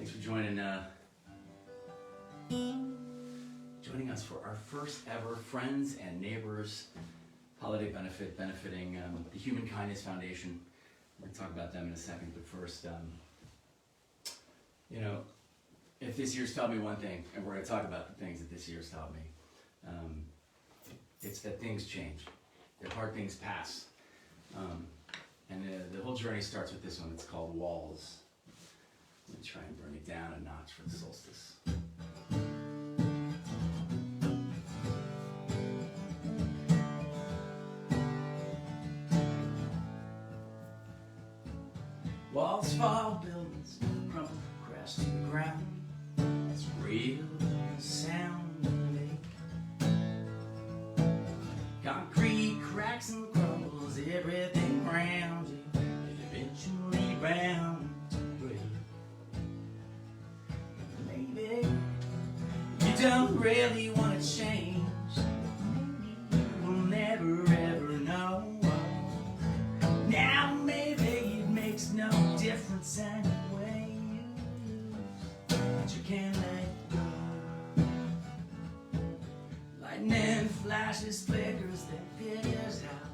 Thanks for joining us for our first ever Friends and Neighbors holiday benefit benefiting the Human Kindness Foundation. We're going to talk about them in a second, but first, you know, if this year's taught me one thing, and we're going to talk about the things that this year's taught me, it's that things change, that hard things pass. And the whole journey starts with this one. It's called Walls. Let me try and bring it down a notch for the solstice. Walls fall, buildings crumble, crash to the ground. It's real sound they make. Concrete cracks and crumbles, everything around you is eventually bound to break. Maybe you don't really want to change. Maybe you will never ever know. Now maybe it makes no difference anyway you lose, but you can't let go. Lightning flashes, flickers, then figures out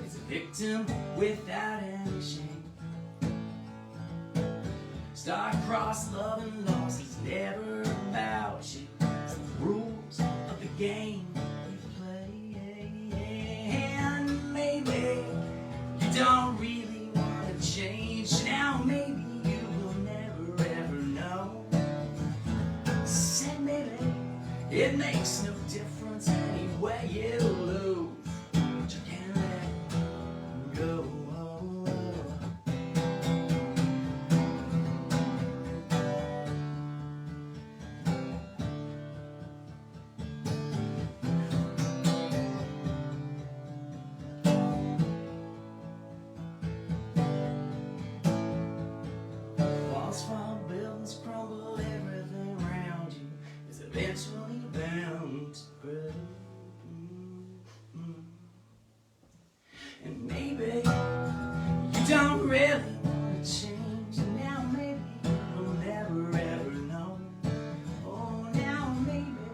it's a victim without any shame. Star-crossed love and loss is never about you. It's the rules of the game we play. And maybe you don't really want to change. Now maybe you will never ever know. Said maybe it makes no difference anyway you lose, but you can't let go. Walls fall, buildings crumble, everything around you is eventually bound to break. And maybe you don't really want to change. Now maybe you'll never ever know. Oh, now maybe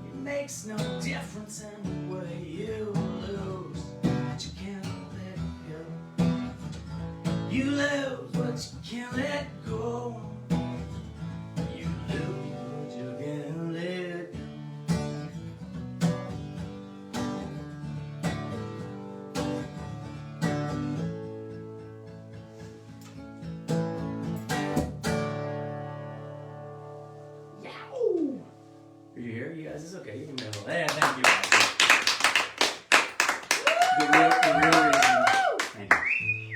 it makes no difference anyway you lose, but you can't let go. You lose, but you can't let go. You lose, but you can't let go. Yow! Are you here? You guys, it's okay. You can make a little. Hey, thank you.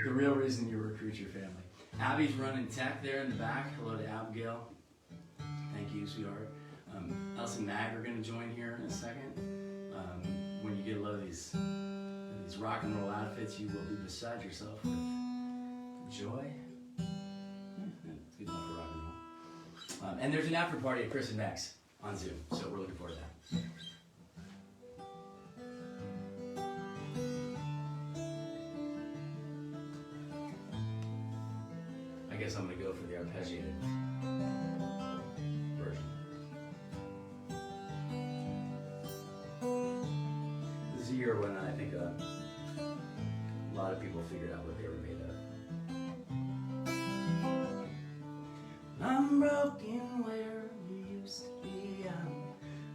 The real reason you recruit your family. Abby's running tech there in the back. Hello to Abigail. Thank you, sweetheart. Elsie and Maggie are going to join here in a second. When you get a load of these rock and roll outfits, you will be beside yourself with joy. It's good enough for rock and roll. And there's an after party at Chris and Max on Zoom, so we're looking forward to that. I guess I'm going to go for the arpeggiated version. This is a year when I think a lot of people figured out what they were made of. I'm broken where you used to be. I'm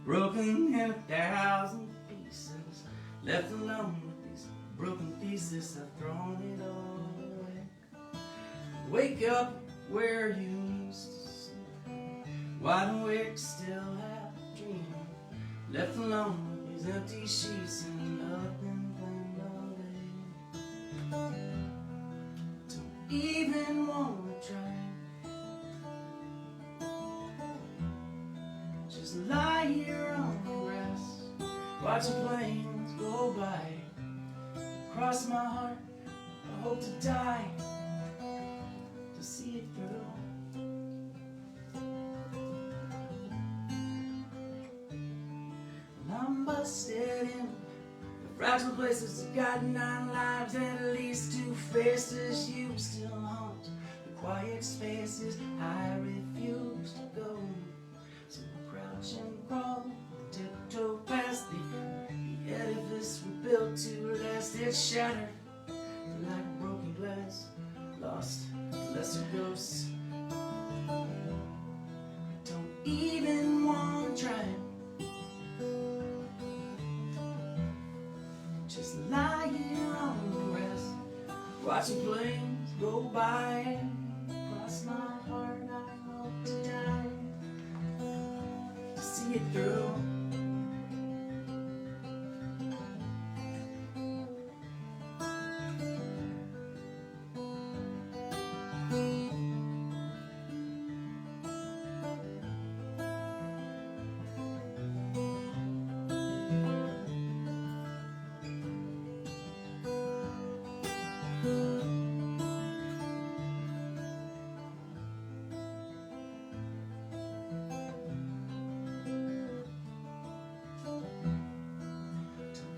broken in 1,000 pieces. Left alone with these broken pieces, I've thrown it all away. Wake up where you used to sleep. Wide awake, still half dreaming. Left alone with these empty sheets and nothing planned all day. Don't even want to try. Just lie here on the grass, watch the planes go by. Cross my heart, I hope to die to see it through. Well, I'm busted in the fragile places that got 9 lives and at least 2 faces. You still haunt the quiet spaces I refuse shattered like broken glass, lost to lesser ghosts. Don't even want to try it. Just lie here on the grass, watching planes go by. Cross my heart, I hope to die to see it through.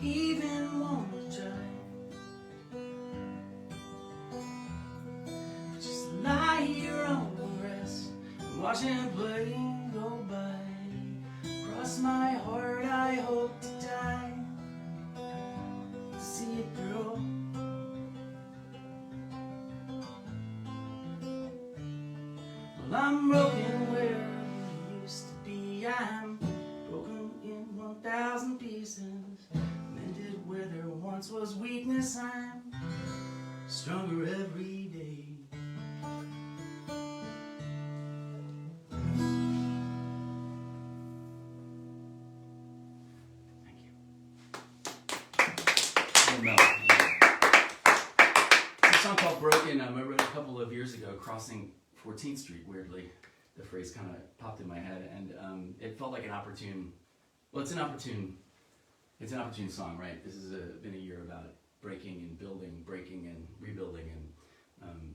Even want to try. Just lie here on the grass, watching a plane go by. Cross my heart, I hope to die to see it through. Well, I'm broken where you used to be. I'm broken in 1,000 pieces. Where there once was weakness, I'm stronger every day. Thank you. It's a song called Broken. I wrote a couple of years ago crossing 14th Street, weirdly. The phrase kind of popped in my head, and it felt like an opportune, well, it's an opportune song, right? This has been a year about breaking and building, breaking and rebuilding, and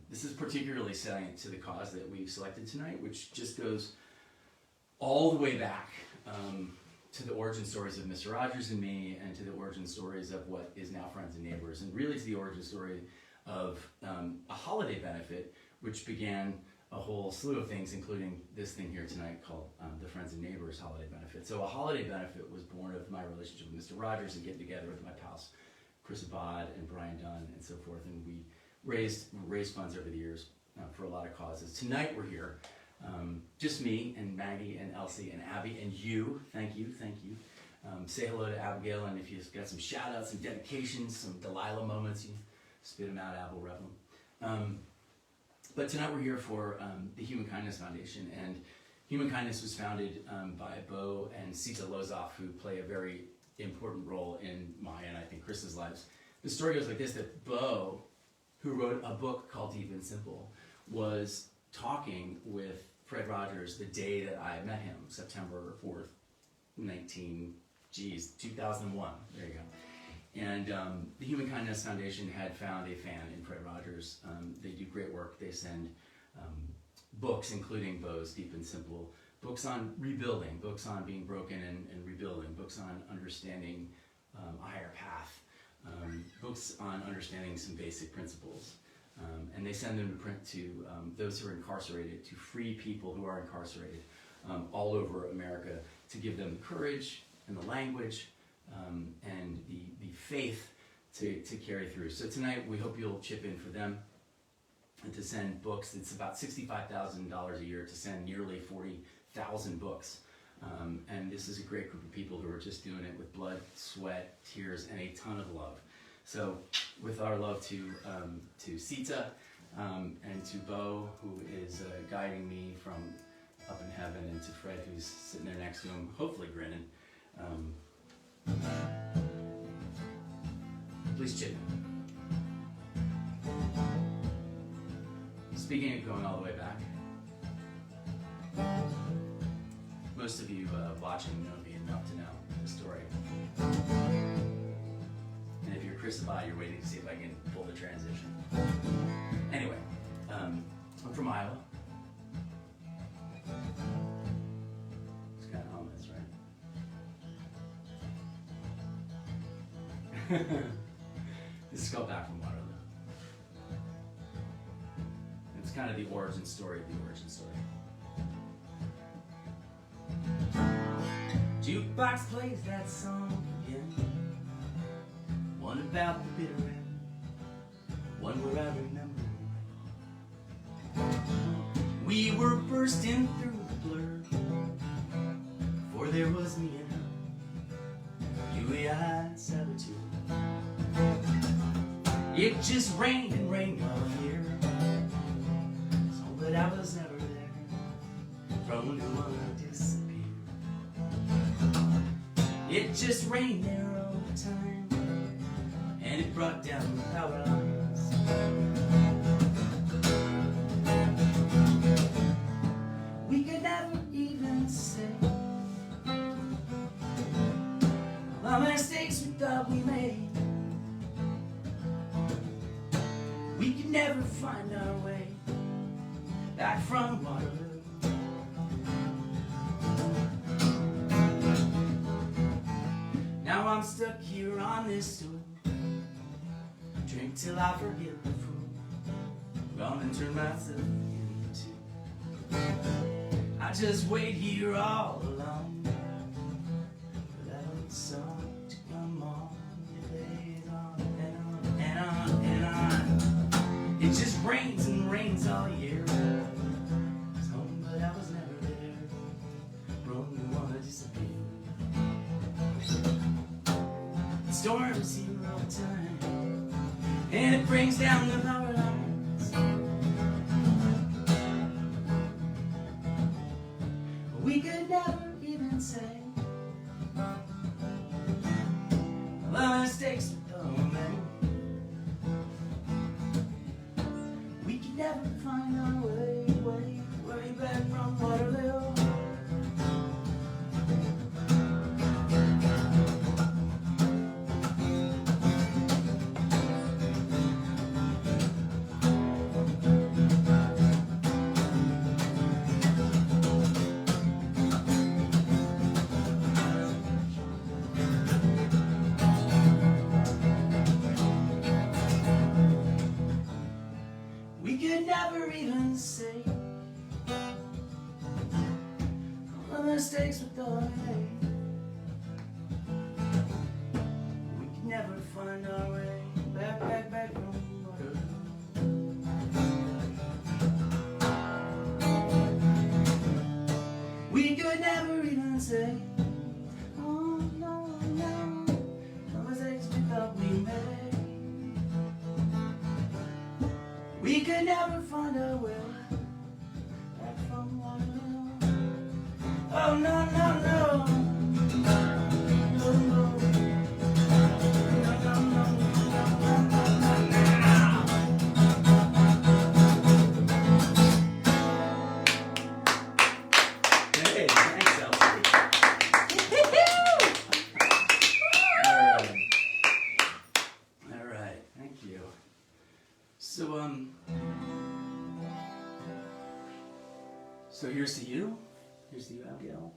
this is particularly salient to the cause that we've selected tonight, which just goes all the way back to the origin stories of Mr. Rogers and me, and to the origin stories of what is now Friends and Neighbors, and really to the origin story of a holiday benefit, which began a whole slew of things, including this thing here tonight called the Friends and Neighbors Holiday Benefit. So a holiday benefit was born of my relationship with Mr. Rogers and getting together with my pals, Chris Abad and Brian Dunn and so forth, and we raised funds over the years for a lot of causes. Tonight we're here, just me and Maggie and Elsie and Abby and you. Thank you. Say hello to Abigail, and if you've got some shout outs, some dedications, some Delilah moments, you spit them out, Ab will rev them. But tonight we're here for the Human Kindness Foundation, and Human Kindness was founded by Bo and Sita Lozoff, who play a very important role in my and I think Chris's lives. The story goes like this, that Bo, who wrote a book called Deep and Simple, was talking with Fred Rogers the day that I met him, September 4th, 2001, there you go. And the Human Kindness Foundation had found a fan in Fred Rogers. They do great work. They send books, including Bo's Deep and Simple, books on rebuilding, books on being broken and rebuilding, books on understanding a higher path, books on understanding some basic principles. And they send them to print to those who are incarcerated, to free people who are incarcerated all over America, to give them the courage and the language and the faith to carry through. So tonight we hope you'll chip in for them and to send books. It's about $65,000 a year to send nearly 40,000 books. And this is a great group of people who are just doing it with blood, sweat, tears, and a ton of love. So with our love to Sita and to Bo, who is guiding me from up in heaven, and to Fred, who's sitting there next to him, hopefully grinning. Please chip in. Speaking of going all the way back, most of you watching know me enough to know the story. And if you're Chris Abad, you're waiting to see if I can pull the transition. Anyway, I'm from Iowa. It's kind of ominous, right? This is called Back from Waterloo. It's kind of the origin story of the origin story. Jukebox plays that song again. one about the bitter end, one where I remember we were bursting through the blur, for there was me and her, dewy-eyed servitude. It just rained and rained all year, so but I was never there, from the one who disappeared. It just rained there all the time, and it brought down the power lines. We could never even say all the mistakes we thought we made. We could never find our way back from Waterloo. Now I'm stuck here on this stool, drink till I forget the fool, gone and turn myself into. I just wait here all alone for that old song to come on. It plays on and on and on and on. It just rains and rains all year. It's home, but I was never there. Rome, the one that disappeared. The storms here all the time, and it brings down the power lines. We could never even say all the mistakes we don't make. We could never find our way back from Waterloo. We could never even say all the mistakes we thought we made. We could never find our way back from Waterloo. We could never even say, oh no, no, all the mistakes we thought we made. We could never find our way back from Waterloo. Oh no, no, no. No, no. No, no, no, Hey, thanks, Elsie. All right, thank you. So here's to you. Here's to you, Abigail.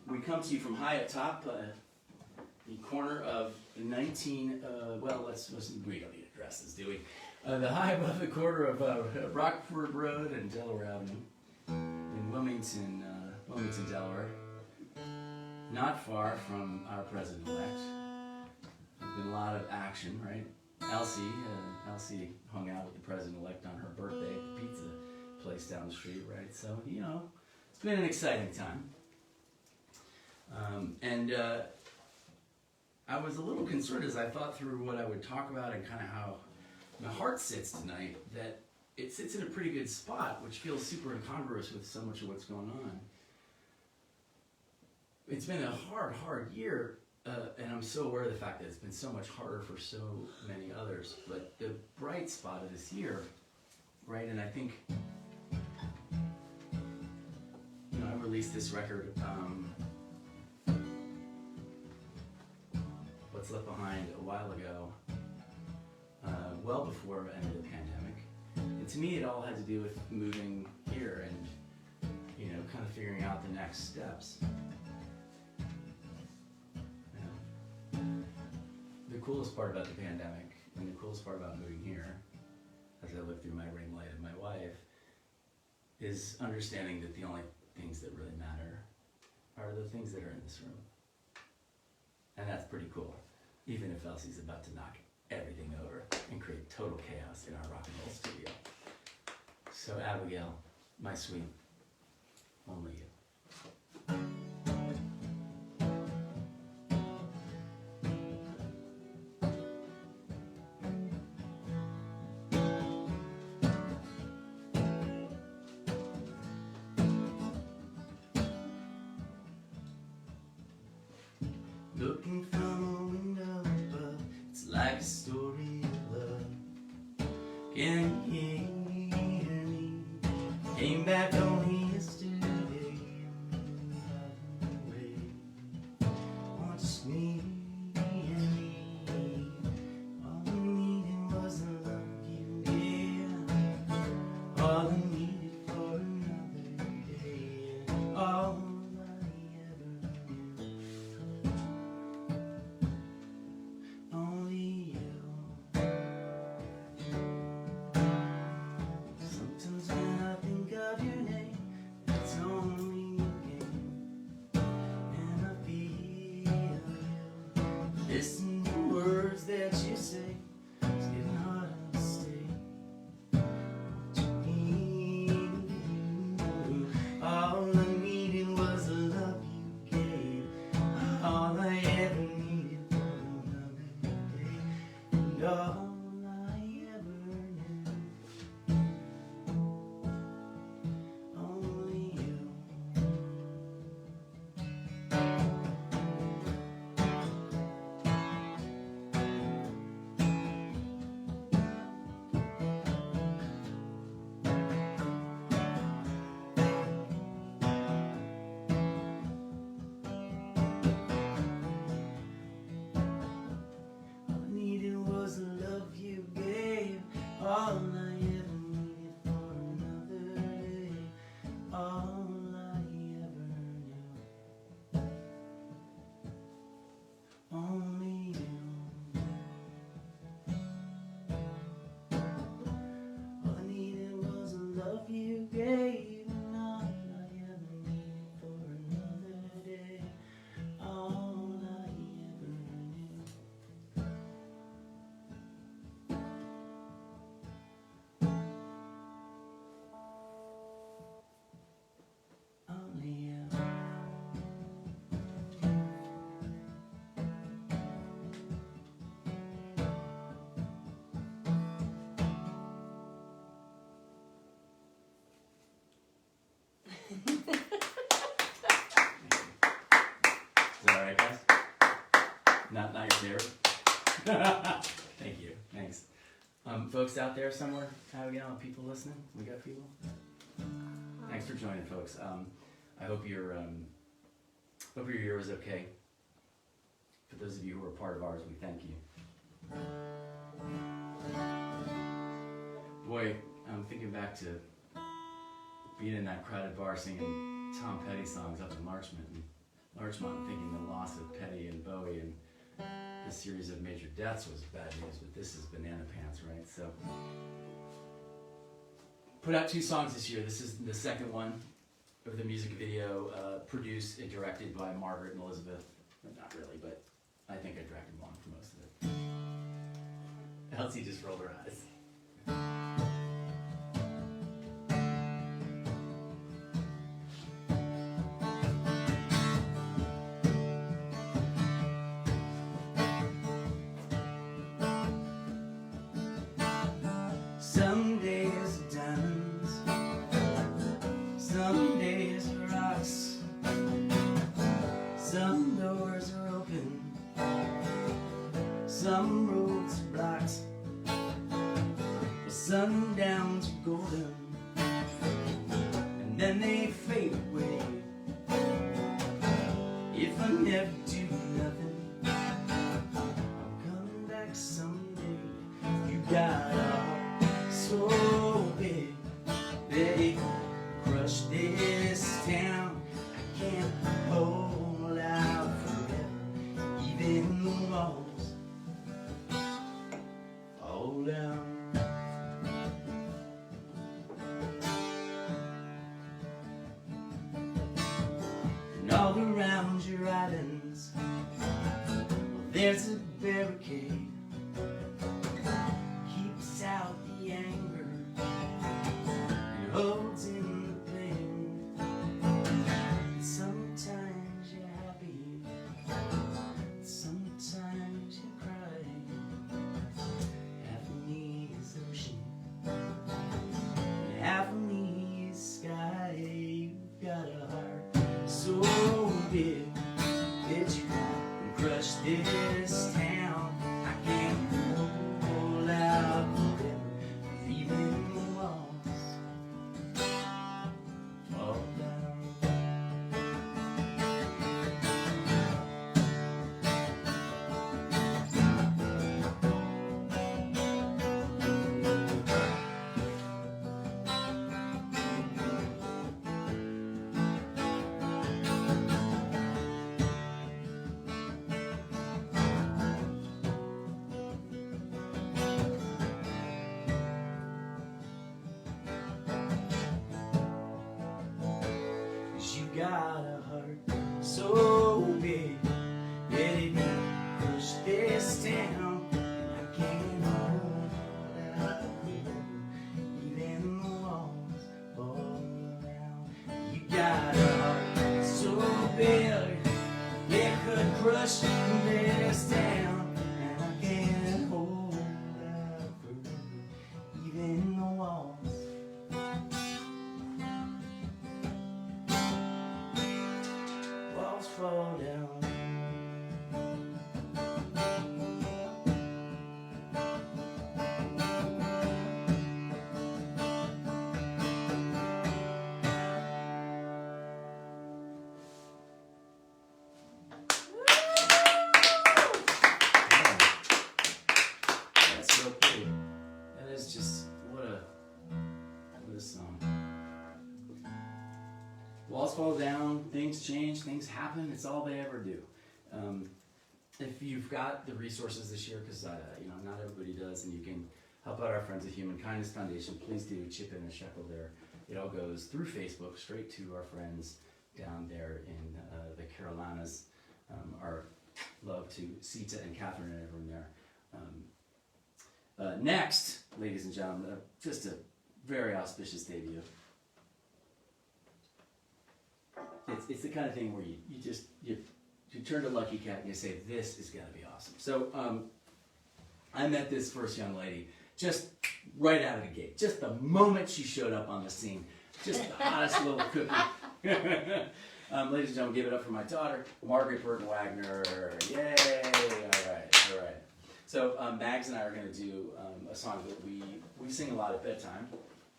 We come to you from high atop the corner of 19, let's we don't need addresses, do we? The high above the corner of Rockford Road and Delaware Avenue in Wilmington, Delaware. Not far from our president-elect. There's been a lot of action, right? Elsie hung out with the president-elect on her birthday at the pizza place down the street, right? So, it's been an exciting time. I was a little concerned as I thought through what I would talk about and kind of how my heart sits tonight, that it sits in a pretty good spot, which feels super incongruous with so much of what's going on. It's been a hard year. And I'm so aware of the fact that it's been so much harder for so many others. But the bright spot of this year, right? And I think, I released this record, What's Left Behind, a while ago, well before the end of the pandemic. And to me, it all had to do with moving here and, kind of figuring out the next steps. The coolest part about the pandemic and the coolest part about moving here, as I look through my ring light of my wife, is understanding that the only things that really matter are the things that are in this room. And that's pretty cool, even if Elsie's about to knock everything over and create total chaos in our rock and roll studio. So Abigail, my sweet, only you. Looking from a window above, it's like a story of love. Can you hear me? Came back only yesterday, and away. Oh, just me and me. All I needed was the love you gave. All I needed for another day. All I ever knew. Only you. Sometimes when I think of your name, it's only you game. And I feel you. Listen to words that you say, it's getting hard to stay. To me, you. All I needed was the love you gave. All I ever needed for another day. And all I ever knew. Only you. All I needed was the love you gave. All I ever needed for another day. All I ever knew. Only you. All I needed was the love you gave. And all I ever needed for another day. All I ever knew. Only you. Is that alright, guys? Not your favorite? Thank you. Thanks. Folks out there somewhere, Abigail, people listening? We got people? Thanks for joining, folks. I hope your year was okay. For those of you who are part of ours, we thank you. Boy, I'm thinking back to being in that crowded bar singing Tom Petty songs up in Larchmont, thinking the loss of Petty and Bowie and this series of major deaths was bad news, but this is banana pants, right? So, put out 2 songs this year. This is the second one of the music video, produced and directed by Margaret and Elizabeth. Well, not really, but I think I dragged them along for most of it. Elsie just rolled her eyes. Some days are diamonds, some days are rocks, some doors are open, some roads are blocked, the sundowns are golden, and then they fade away. If I never do nothing, I'm coming back someday. You got a heart so big. There's a barricade, keeps out the anger, and holds in the pain. Sometimes you're happy, sometimes you cry. Half of me is ocean, and half of me is sky. You've got a heart so big that you can crush this town. I can't hold out forever, leaving the walls fall down. You got a heart so big that it can push this town. And I can't hold out forever, even the walls fall around. You got a heart so big it could crush this town. And I can't hold out forever, even the walls. Walls fall down. That's so pretty. That is just what a song. Walls fall down, things change, things happen. It's all they ever do. If you've got the resources this year, because not everybody does, and you can help out our friends at Human Kindness Foundation, please do chip in a shekel there. It all goes through Facebook straight to our friends down there in the Carolinas. Our love to Sita and Catherine and everyone there. Next, ladies and gentlemen, just a very auspicious debut. It's the kind of thing where you turn to Lucky Cat and you say, this is going to be awesome. So I met this first young lady just right out of the gate. Just the moment she showed up on the scene. Just the hottest little cookie. Ladies and gentlemen, give it up for my daughter, Margaret Burton Wagner. Yay! All right. So Mags and I are going to do a song that we sing a lot at bedtime,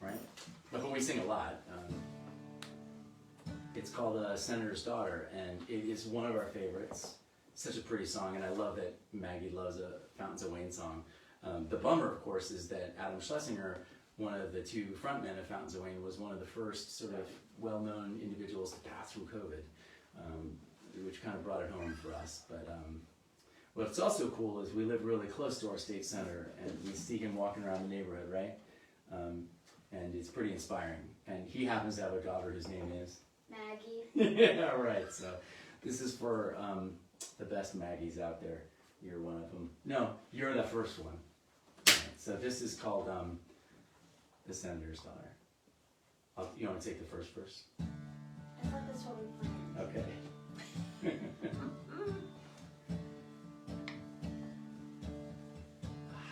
right? But when we sing a lot, it's called Senator's Daughter, and it is one of our favorites. Such a pretty song, and I love that Maggie loves a Fountains of Wayne song. The bummer, of course, is that Adam Schlesinger, one of the two frontmen of Fountains of Wayne, was one of the first sort of well-known individuals to pass through COVID, which kind of brought it home for us. But what's also cool is we live really close to our state senator, and we see him walking around the neighborhood, right? And it's pretty inspiring. And he happens to have a daughter whose name is Maggie. Yeah, right. So this is for the best Maggies out there. You're one of them. No, you're the first one. Right, so this is called The Senator's Daughter. You want to take the first verse? I thought this one was fun. Okay.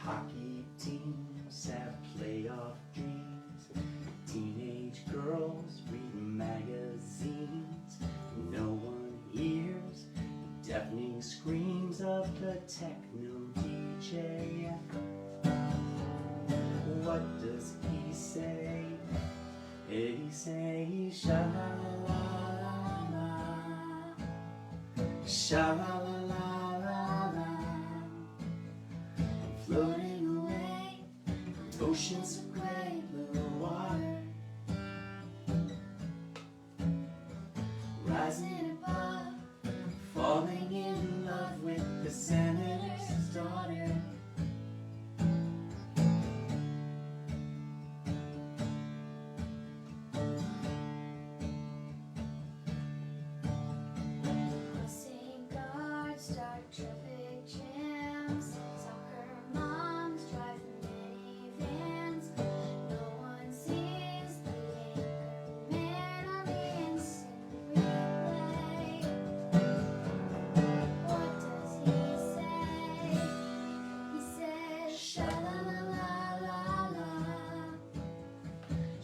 Hockey teams have playoff dreams. Teenage girls read magazines. No one hears the deafening screams of the techno DJ. What does he say? He say sha-la-la-la-la, sha-la-la-la-la-la. I'm floating away, oceans of gray blue water, rising above, falling in love with the senator's daughter. Crossing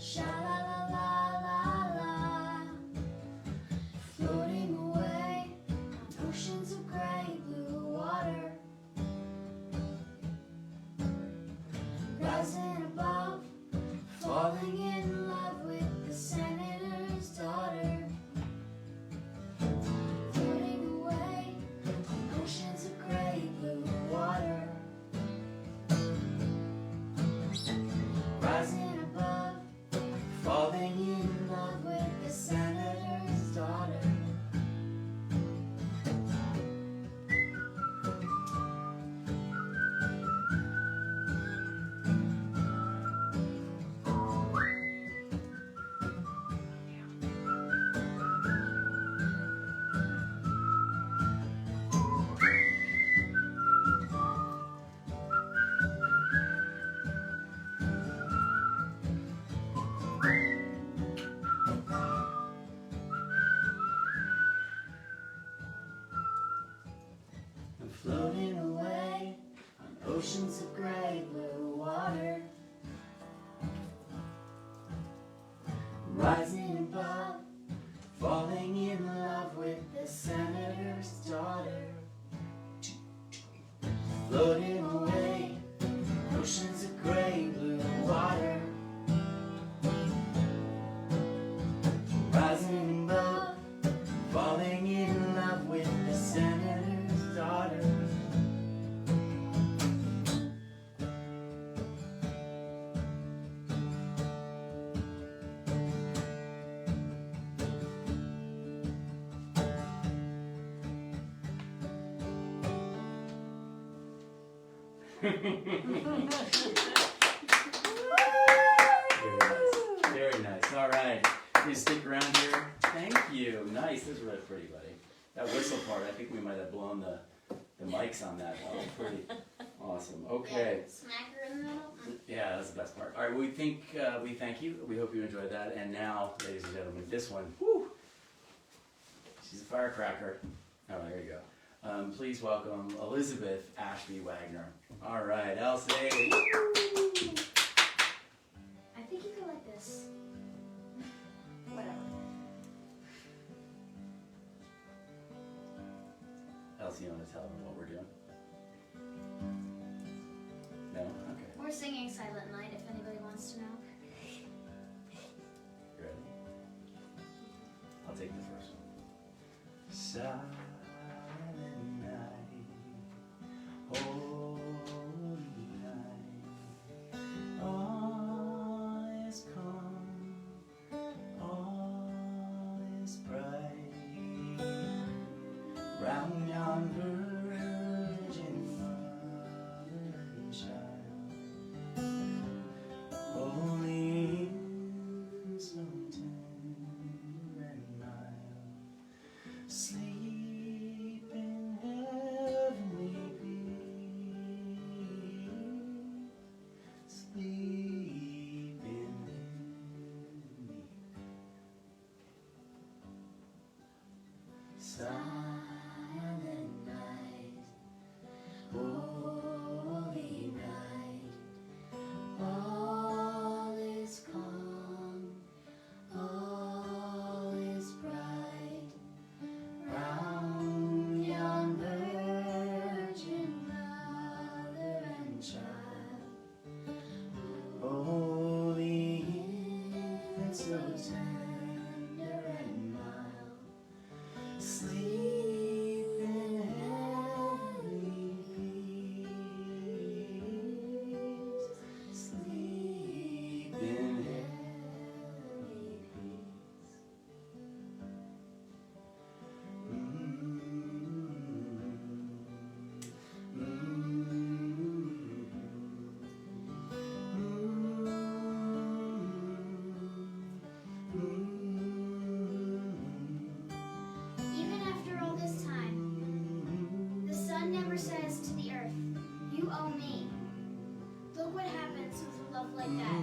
Sha-la-la-la-la-la, floating away on oceans of gray blue water, rising above, falling in love with the senator's daughter, floating away on oceans of gray blue water, rising above, falling in love with the senator's daughter. I'm floating away on oceans of gray blue water, rising above, falling in love with the senator's daughter, floating away on oceans of gray blue water, rising above, falling in love with the senator's daughter. Very nice. All right. You stick around here. Thank you. Nice. This is really pretty, buddy. That whistle part, I think we might have blown the mics on that. That was pretty awesome. Okay. Smack her in the middle. Yeah, that's the best part. All right, we thank you. We hope you enjoyed that. And now, ladies and gentlemen, this one, whoo, she's a firecracker. Oh, there you go. Please welcome Elizabeth Ashby Wagner. All right, Elsie. I think you go like this. Whatever. Elsie, you want to tell them what we're doing? No? Okay. We're singing Silent Night if anybody wants to know. You ready? I'll take the first one. Silent night, holy night, all is calm, all is bright, round yon virgin mother and child, holy and so tender and mild, sleep in heavenly peace, sleep in heavenly peace. Silent night, holy night, all is calm, all is bright, round yon virgin mother and child, holy infant so tender and mild, sleep in heavenly peace, sleep in heavenly peace. Even after all this time, the sun never says to the earth, "You owe me." Look what happens with a love like that.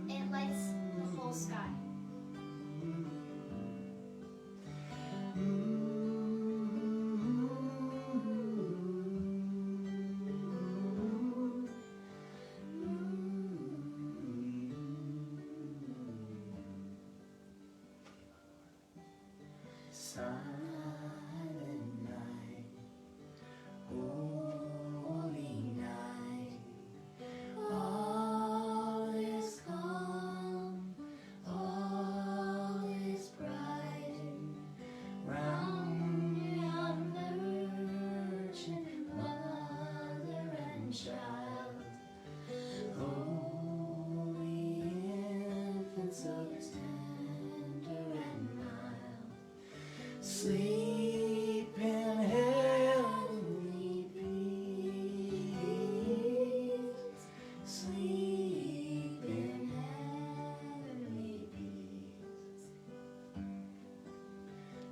It lights the whole sky. tender and mild. Sleep in heavenly peace. Sleep in heavenly peace.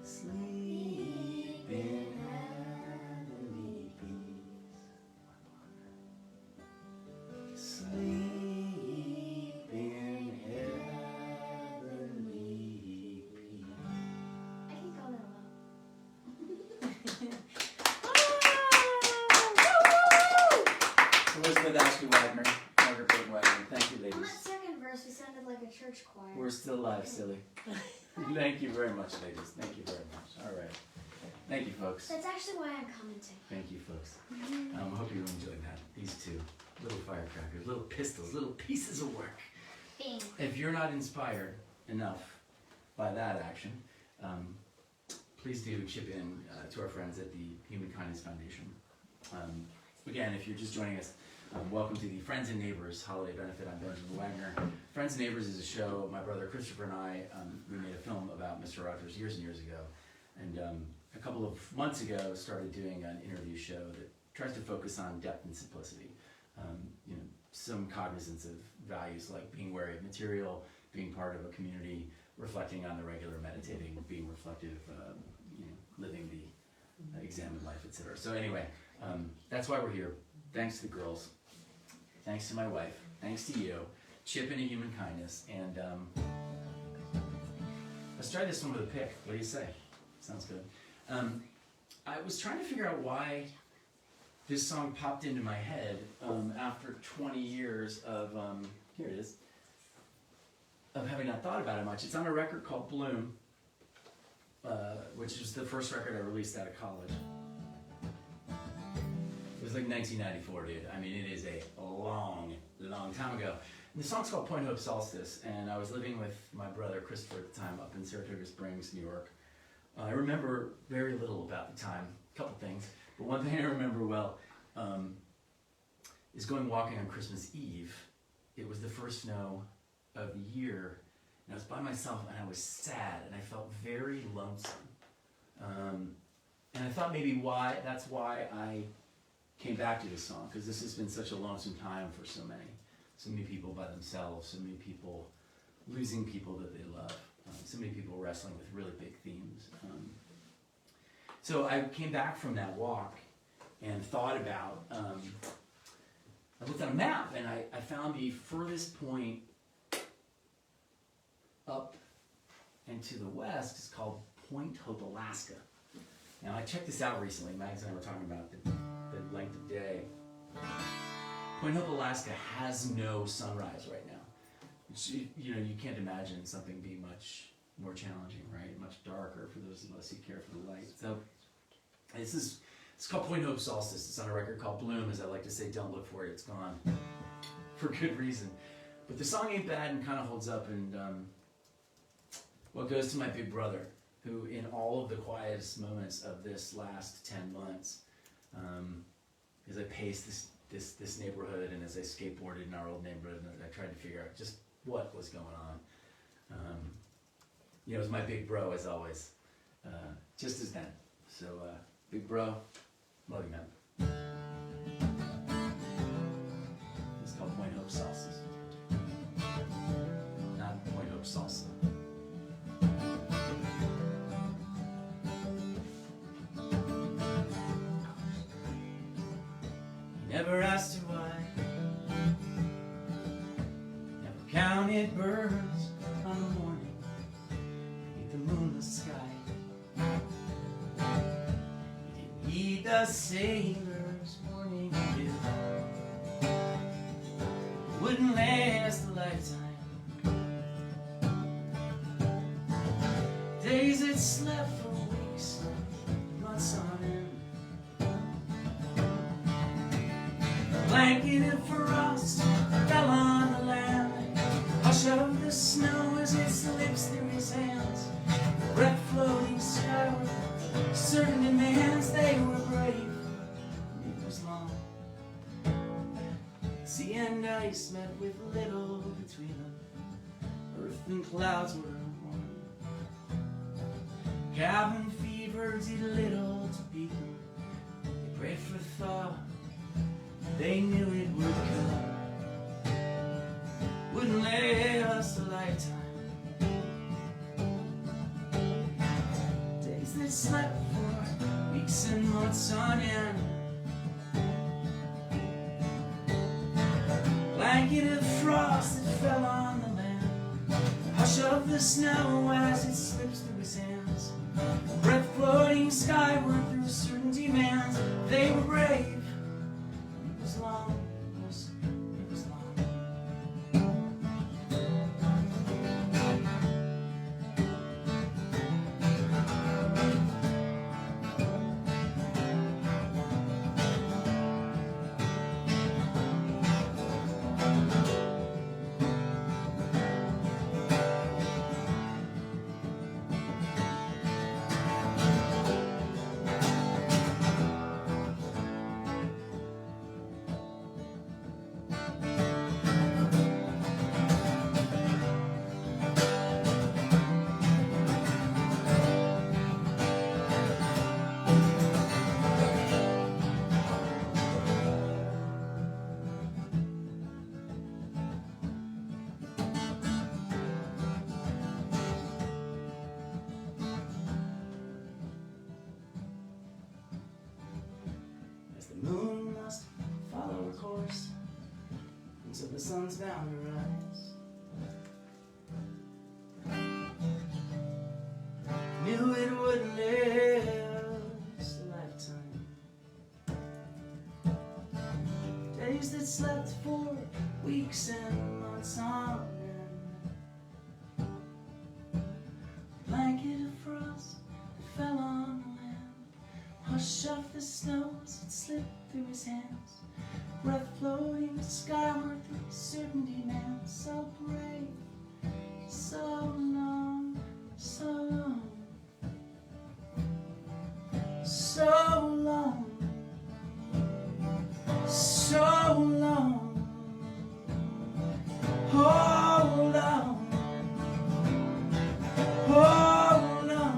Sleep in heavenly peace. Sleep in heavenly peace. I can go that low. Elizabeth Ashley Wagner, Margaret Burton Wagner. Thank you, On ladies. that second verse, we sounded like a church choir. We're still live, silly. Thank you very much, ladies. Thank you very much. All right. Thank you, folks. That's actually why I'm commenting. Thank you, folks. I hope you enjoyed that. These two little firecrackers, little pistols, little pieces of work. Bing. If you're not inspired enough by that action, please do chip in to our friends at the Human Kindness Foundation. Again, if you're just joining us, welcome to the Friends and Neighbors Holiday Benefit. I'm Benjamin Wagner. Friends and Neighbors is a show my brother Christopher and I, we made a film about Mr. Rogers years and years ago. And a couple of months ago, started doing an interview show that tries to focus on depth and simplicity. You know, some cognizance of values like being wary of material, being part of a community, reflecting on the regular, meditating, being reflective, you know, living the examined life, etc. So anyway, that's why we're here. Thanks to the girls. Thanks to my wife. Thanks to you. Chip into Human Kindness. And let's try this one with a pick. What do you say? Sounds good. I was trying to figure out why this song popped into my head after 20 years of, here it is, of having not thought about it much. It's on a record called Bloom, which is the first record I released out of college. It was like 1994, dude. I mean, it is a long, long time ago. And the song's called Point Hope Solstice, and I was living with my brother Christopher at the time up in Saratoga Springs, New York. I remember very little about the time, a couple things, but one thing I remember well is going walking on Christmas Eve. It was the first snow of the year, and I was by myself, and I was sad, and I felt very lonesome. And I thought maybe that's why I came back to this song, because this has been such a lonesome time for so many people by themselves, so many people losing people that they love, so many people wrestling with really big themes. So I came back from that walk and thought about, I looked at a map and I found the furthest point up and to the west is called Point Hope, Alaska. Now I checked this out recently. Maggie and I were talking about the length of day. Point Hope, Alaska has no sunrise right now. Which, you know, you can't imagine something being much more challenging, right? Much darker for those of us who care for the light. So it's called Point Hope Solstice. It's on a record called Bloom. As I like to say, don't look for it, it's gone. For good reason. But the song ain't bad and kind of holds up. And goes to my big brother, who in all of the quietest moments of this last 10 months, as I paced this neighborhood and as I skateboarded in our old neighborhood, and I tried to figure out just what was going on. You know, it was my big bro, as always, just as then. So, big bro, love you, man. It's called Point Hope Solstice. Not Point Hope Salsa. Never asked her why. Never counted birds on the morning beneath the moonless sky. You didn't heed the sailor's warning you wouldn't last a lifetime. Days that slept for weeks, months on end. Blanket of frost fell on the land. Hush of the snow as it slips through his hands. Breath floating skyward, certain demands. They were brave, and it was long. Sea and ice met with little between them. earth and clouds were one. Cabin fever did little to beat them. They prayed for thaw, they knew it would come. Wouldn't last a lifetime. Days that slept for weeks and months on end. Blanket of frost that fell on the land. Hush of the snow as it slips through his hands. Breath floating skyward through certain demands. They were brave. It was long. It was long. The moon must follow her course until the sun's bound to rise. Knew it wouldn't last a lifetime. Days that slept for weeks and months on end. Blanket of frost that fell on the land. Hush of the snow as it slipped through his hands. Breath floating skyward through certain demands. So brave, so long, so long, so long, so long. Hold on, hold on.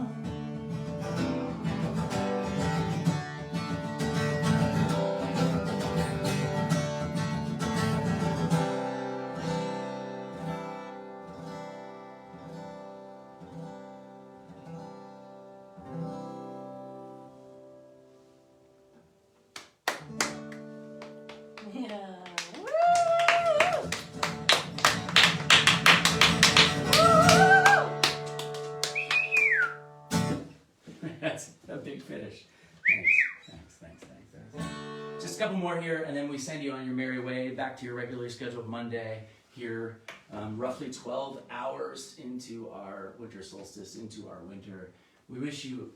Yeah. Woo! That's a big finish. Thanks. Just a couple more here, and then we send you on your merry way back to your regularly scheduled Monday here, roughly 12 hours into our winter solstice, into our winter. We wish you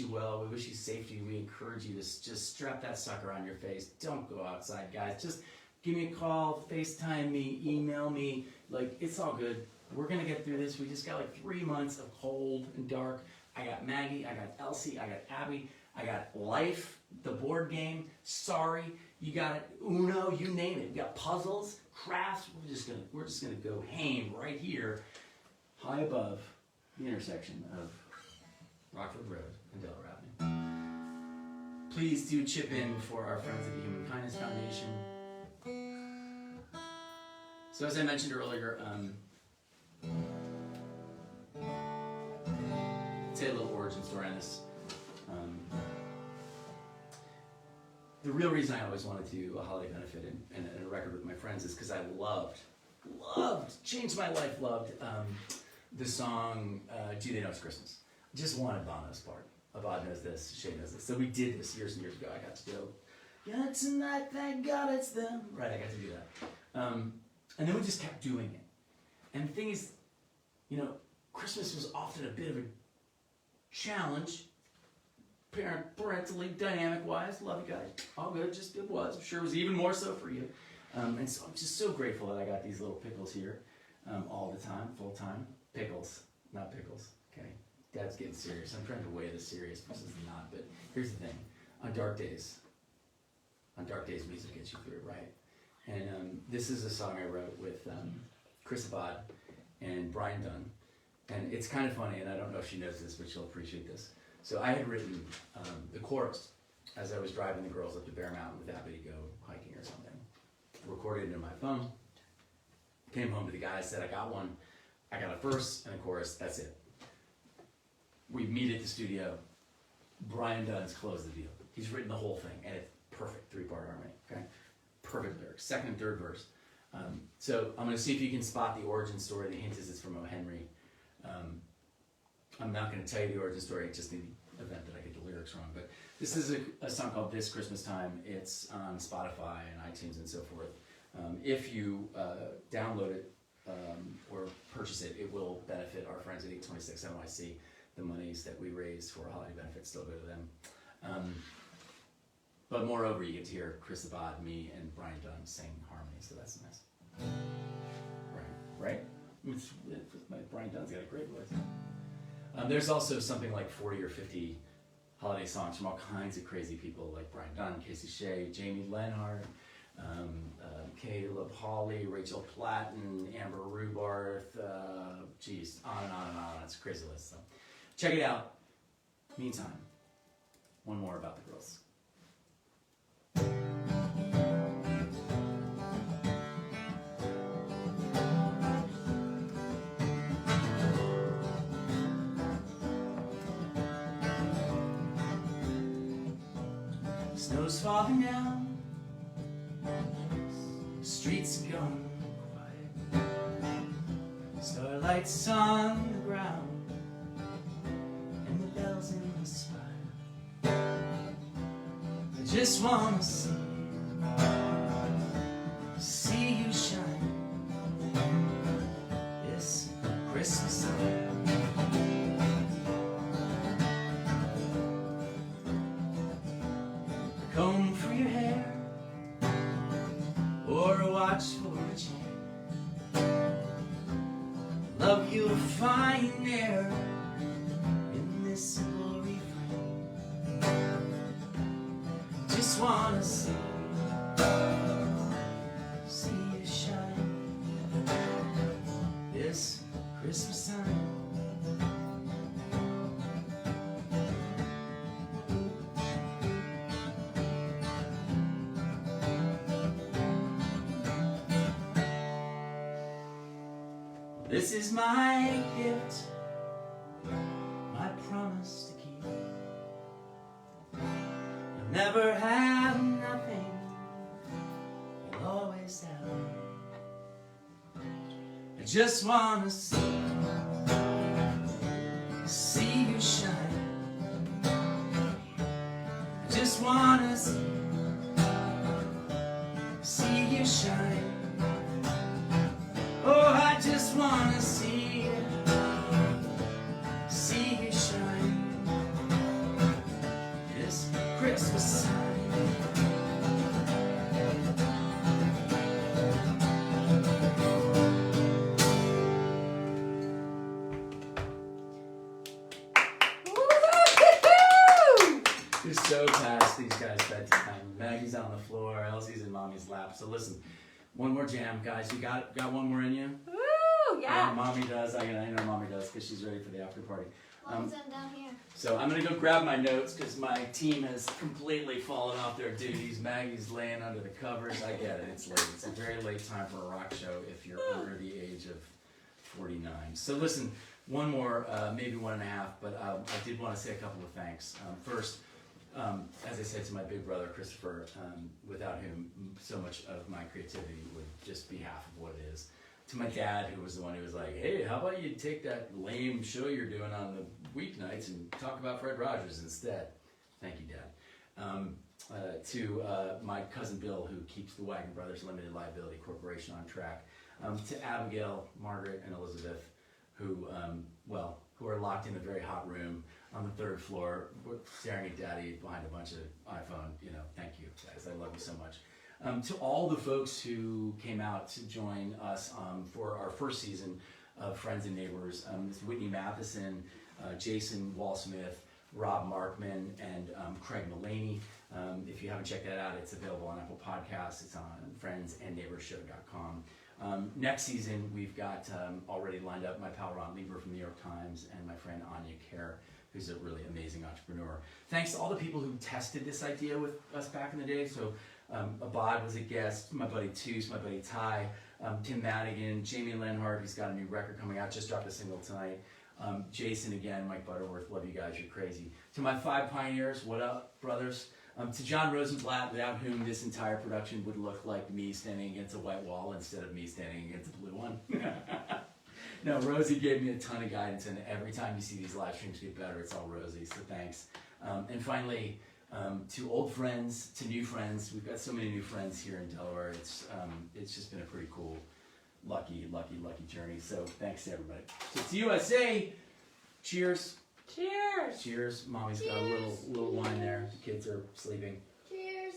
well. We wish you safety. We encourage you to just strap that sucker on your face. Don't go outside, guys. Just give me a call, FaceTime me, email me. Like, it's all good. We're gonna get through this. We just got like 3 months of cold and dark. I got Maggie, I got Elsie, I got Abby, I got Life, the board game. Sorry, you got it. Uno, you name it. We got puzzles, crafts. We're just gonna go ham right here, high above the intersection of Rockford Road and Delaware Avenue. Please do chip in for our friends at the Human Kindness Foundation. So as I mentioned earlier, say a little origin story on this. The real reason I always wanted to do a holiday benefit and a record with my friends is because I changed my life, loved the song Do They Know It's Christmas. Just wanted Bono's part. Abad knows this, Shay knows this. So we did this years and years ago. I got to go, yeah, tonight, thank God it's them. Right, I got to do that. And then we just kept doing it. And the thing is, Christmas was often a bit of a challenge, parentally, dynamic-wise. Love you guys. All good, just it was. I'm sure it was even more so for you. And so I'm just so grateful that I got these little pickles here all the time, full time. Pickles, not pickles, okay? Dad's getting serious. I'm trying to weigh this serious, but this is not. But here's the thing. On dark days, music gets you through it, right? And this is a song I wrote with Chris Abad and Brian Dunn. And it's kind of funny, and I don't know if she knows this, but she'll appreciate this. So I had written the chorus as I was driving the girls up to Bear Mountain with Abby to go hiking or something. Recorded it in my phone. Came home to the guys, said I got one. I got a verse and a chorus, that's it. We meet at the studio. Brian Dunn's closed the deal. He's written the whole thing, and it's perfect 3-part harmony, okay? Perfect lyrics, second and third verse. So I'm gonna see if you can spot the origin story. The hint is it's from O. Henry. I'm not gonna tell you the origin story, just in the event that I get the lyrics wrong, but this is a song called This Christmas Time. It's on Spotify and iTunes and so forth. If you download it or purchase it, it will benefit our friends at 826 NYC. The monies that we raise for holiday benefits still go to them. But moreover, you get to hear Chris Abad, me, and Brian Dunn sing harmony, so that's nice. Right? Brian Dunn's got a great voice. There's also something like 40 or 50 holiday songs from all kinds of crazy people like Brian Dunn, Casey Shea, Jamie Lenhart, Caleb Hawley, Rachel Platten, Amber Rubarth, geez, on and on and on. It's a crazy list. So check it out. Meantime, one more about the girls. Snow's falling down, the streets are gone quiet, starlight's on the ground, and the bells in the spire. I just wanna see you shine this Christmas time. Comb for your hair, or a watch for a chain. Love you'll find there in this simple refrain. Just wanna see you shine this Christmas time. This is my gift, my promise to keep. You'll never have nothing, you'll always have. I just wanna see you shine. I just wanna see you shine. Oh, I just wanna see you shine this Christmas time. Just so past these guys' bedtime. Maggie's on the floor, Elsie's in mommy's lap. So listen. One more jam, guys. You got one more in you? Woo! Yeah. Mommy does. I know Mommy does because she's ready for the after party. I'm down here. So I'm gonna go grab my notes because my team has completely fallen off their duties. Maggie's laying under the covers. I get it. It's late. It's a very late time for a rock show if you're under the age of 49. So listen, one more, maybe one and a half, but I did want to say a couple of thanks. First. As I said to my big brother, Christopher, without whom so much of my creativity would just be half of what it is. To my dad, who was the one who was like, hey, how about you take that lame show you're doing on the weeknights and talk about Fred Rogers instead? Thank you, Dad. To my cousin Bill, who keeps the Wagner Brothers Limited Liability Corporation on track. To Abigail, Margaret, and Elizabeth, who are locked in a very hot room on the third floor, staring at Daddy behind a bunch of iPhone. Thank you, guys. I love you so much. To all the folks who came out to join us for our first season of Friends and Neighbors, Whitney Matheson, Jason Walsmith, Rob Markman, and Craig Mullaney. If you haven't checked that out, it's available on Apple Podcasts. It's on friendsandneighborsshow.com. Next season, we've got already lined up my pal Ron Lieber from the New York Times and my friend Anya Kerr, who's a really amazing entrepreneur. Thanks to all the people who tested this idea with us back in the day. So Abad was a guest, my buddy Toos, my buddy Ty, Tim Madigan, Jamie Lenhart, who's got a new record coming out, just dropped a single tonight. Jason again, Mike Butterworth, love you guys, you're crazy. To my 5 pioneers, what up, brothers? To John Rosenblatt, without whom this entire production would look like me standing against a white wall instead of me standing against a blue one. No, Rosie gave me a ton of guidance, and every time you see these live streams get better, it's all Rosie, so thanks. And finally, to old friends, to new friends, we've got so many new friends here in Delaware. It's just been a pretty cool, lucky journey. So thanks to everybody. So it's USA. Cheers. Cheers. Cheers. Mommy's got a little wine there. The kids are sleeping. Cheers.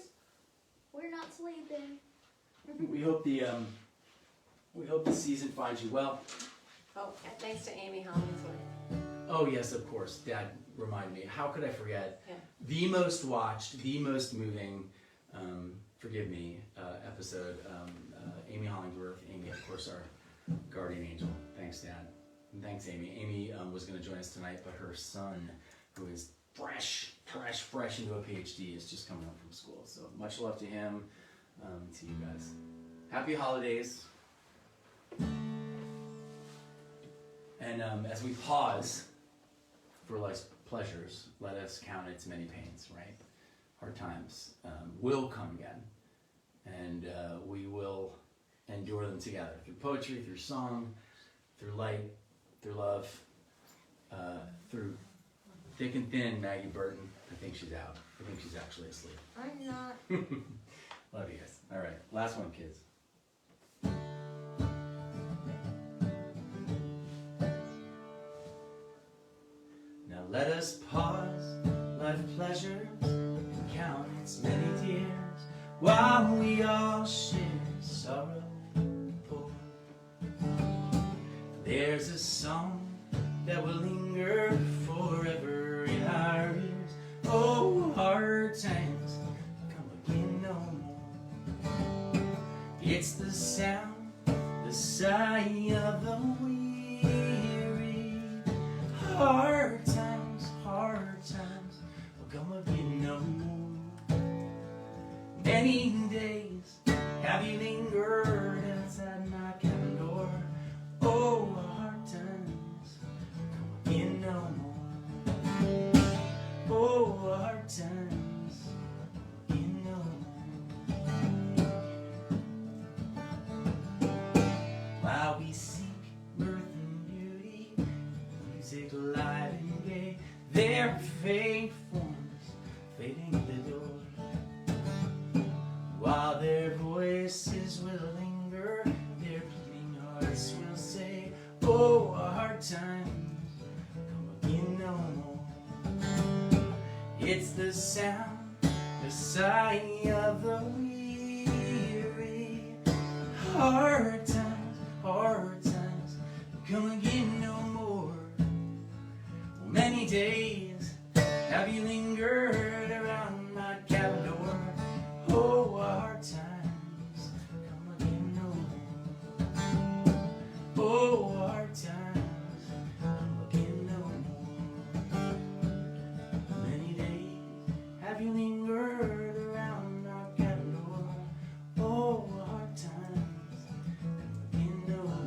We're not sleeping. We hope the season finds you well. Oh, and thanks to Amy Hollingsworth. Oh yes, of course. Dad, remind me. How could I forget? Yeah. The most watched, the most moving, forgive me, episode. Amy Hollingsworth. Amy, of course, our guardian angel. Thanks, Dad. And thanks, Amy. Amy was going to join us tonight, but her son, who is fresh into a PhD, is just coming home from school. So much love to him, to you guys. Happy holidays. And as we pause for life's pleasures, let us count its many pains, right? Hard times will come again, and we will endure them together through poetry, through song, through light, through love, through thick and thin. Maggie Burton, I think she's out. I think she's actually asleep. I'm not. Love you guys. All right, last one, kids. Now let us pause, life pleasures, and count its many tears, while we all share sorrow poor. There's a song that will linger forever in our ears. Oh, hard times come again no more. It's the sound, the sigh of the weary. Hard times will come again no more. Many days have you lingered outside my cabin door. Oh, hard times come again no more. Oh, hard times come again no more. While we seek mirth and beauty, music light and gay, their faint forms fading the door. While their voices will linger, their pleading hearts will say, oh, hard times come again no more. It's the sound, the sigh of the weary. Hard times come again no more. Well, many days have you lingered around my cabin door. Oh, hard times come again no more. Oh, hard times come again no more. Many days have you lingered around my cabin door. Oh, hard times come again no more.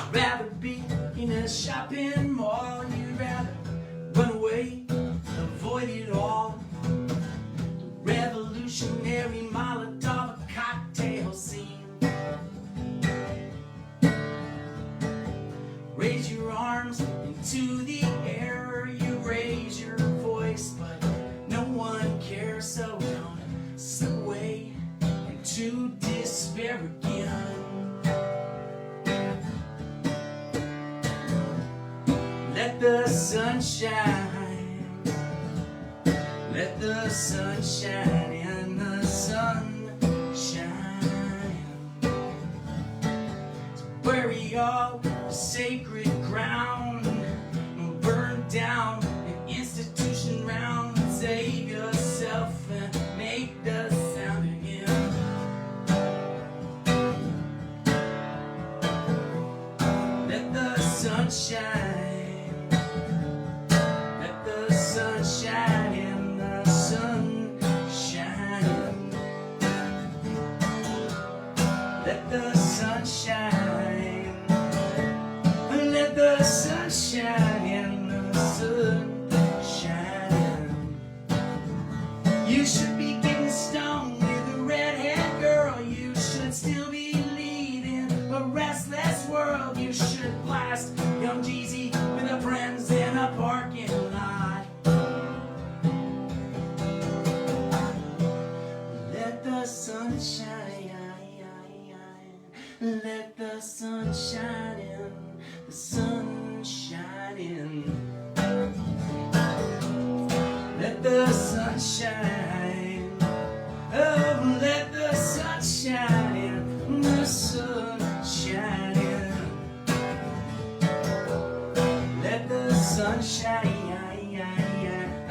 You'd rather be in a shopping mall, you'd rather run away, avoid it all. The revolutionary Molotov cocktail scene. Raise your arms into the air, you raise your voice, but no one cares, so don't slip away into despair again. Let the sun shine in, the sun shine in. Bury all the sacred ground, burn down an institution round. Save yourself and make the sound again. Let the sun shine. Let the sun shine in, the sun shine. Let the sun shine. Let the sun shine in, the sun shine. You should be getting stoned with a redhead girl. You should still be leading a restless world. You should blast young Jeezy with her friends in a parking lot. Let the sun shine. Let the sun shine in, the sun shine in. Let the sun shine. Oh, let the sun shine in, the sun shine in. Let the sun shine.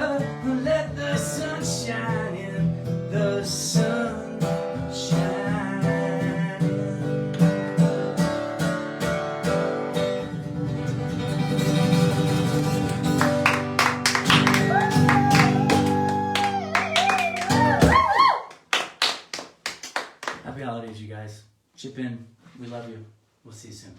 Oh, let the sun shine in, the sun shine in. Happy holidays, you guys. Chip in. We love you. We'll see you soon.